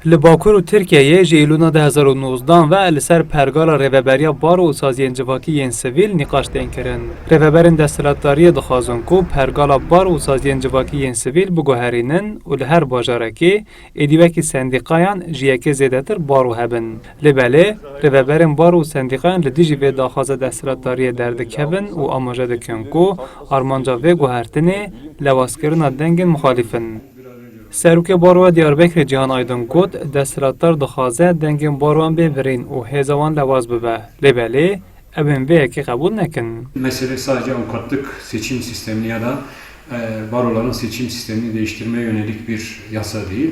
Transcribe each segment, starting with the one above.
Li Bakur û Tirkiyeyê ji îlûna 2019 ve li ser pergala rêveberiya baro û saziyên civakî yên sivîl nîqaş tên kirin. Rêveberên desthilatdariyê dixwazin ku pergala baro û saziyên civakî yên sivîl biguherînin û li her bajarekê êdîwekî sendîqayan ji yekê zêdetir baro hebin. Li belê rêveberên baro û sendîqayan li dijî vê daxwaza desthilatdariyê derdikevin û amaje dikin ku armanca vê guhertinê lewazkirina dengên muxalîfin. Serokê Baroya Diyarbekirê Cihan Aydın got, desthilatdar dixwaze dengên baroyan bêvirîn û hêza wan lewaz bibe. Lê belê ew ên vê yekê qebûl nekin. Mesele sadece avukatlık seçim sistemini ya da baroların seçim sistemini değiştirmeye yönelik bir yasa değil.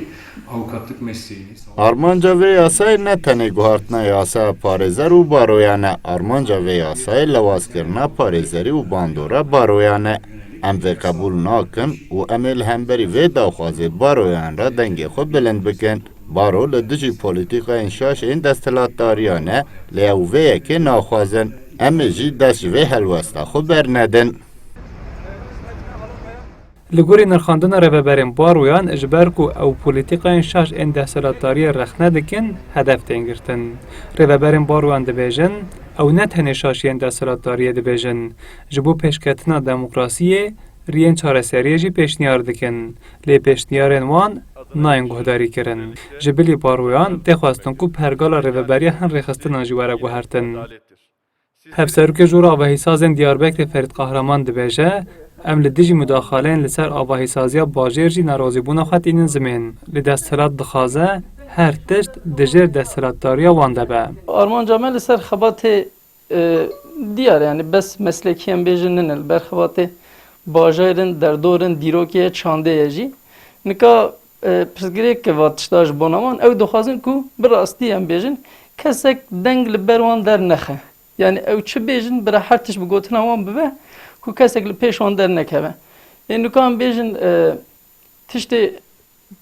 Avukatlık mesleğini... Armanca vê yasayê ne tenê guhartina yasaya parêzer û baroyan e. Armanca vê yasayê lewazkirina parêzerî û bandora baroyan e. Em vê qebûl nakin û em ê li hemberî vê daxwazê baroyan ra dengê xwe bilind bikin. Baro li dijî polîtîkayên şaşên desthilatdariyan e, lê ew vê yekê naxwazin. Em ê jî dest ji vê helwesta xwe bernedin. Li gorî nirxandina rêveberên baroyan ji ber ku ew polîtîkayên şaş ên desthilatdariyê rexne dikin, hedef tên girtin. Rêveberên baroyan dibêjin, ew ne tenê şaşiyên desthilatdariyê dibêjin. Ji bo pêşketina demokrasiyê, riyên çareseriyê jî pêşniyar dikin. Lê pêşniyarên wan nayên guhdarî kirin. Ji bilî baroyan tê xwestin ku pergala rêveberiya hin rêxistinan jî were guhertin. Hevserokê Jora Avahîsazên Diyarbekirê Ferit Qahraman dibêje, em li dijî müdaxaleyên li ser avahîsaziya bajêr jî nerazîbûna xwe tînin zimên. Li desthilat dixwaze her tişt di jêr desthilatdariya wan de be. Armanca me li ser xebatê diyar yani bes meslekiyen bêjin nine li ber xebatê bajarên derdorên dîrokê çandeyê jî nika pirsgirêk va tişta ji bona wan ew dixwazin ku bi rastî em bêjin kesek deng li ber wan dernexe. Yani ew çi bêjin bi her tişt bi gotina wan bibe ku kesek li pêş wan dernekeve. Nika em bêjin tiştê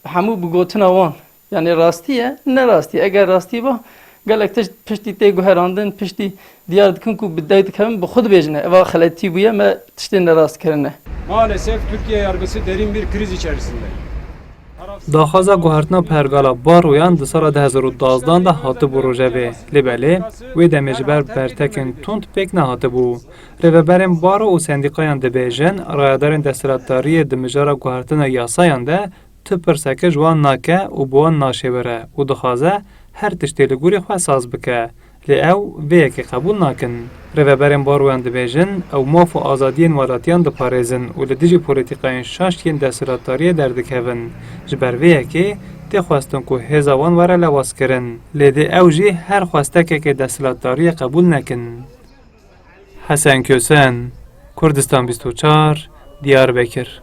hemû bi gotina wan yani rastî ye ne rastî eger rastî ba gelek tişt piştî tê guherandin piştî diyar dikin ku bi dayê dikevin bi xwe dibêjine eva xeletî bûye me tiştên nerast kirine. Maalesef Türkiye yargısı derin bir kriz içerisinde. Daxwaza guhertina pergala baroyan di sala 2012 de hatibû rojevê. Lê belê wê demê ji ber bertekên tund pêk nehatibû. Rêveberên baro û sendîqayan dibêjin rayadarên desthilatdariyê di mijara guhertina yasayan de tu pirseke ji wan nake û bi wan naşêwire û dixwaze her tiştê li gorî xwe saz bike. Lê ew vê yekê qebûl nakin. Rêveberên baroyan dibêjin ew maf û azadiyên welatiyan diparêzin û li dijî polîtîkayên şaş yên desthilatdariyê derdikevin. Ji ber vê yekê tê xwestin ku hêza wan were lewazkirin. Lê dê ew jî her xwestekekê desthilatdariyê qebûl nekin. Hesen Kösen, Kurdistan 24, Diyarbekir.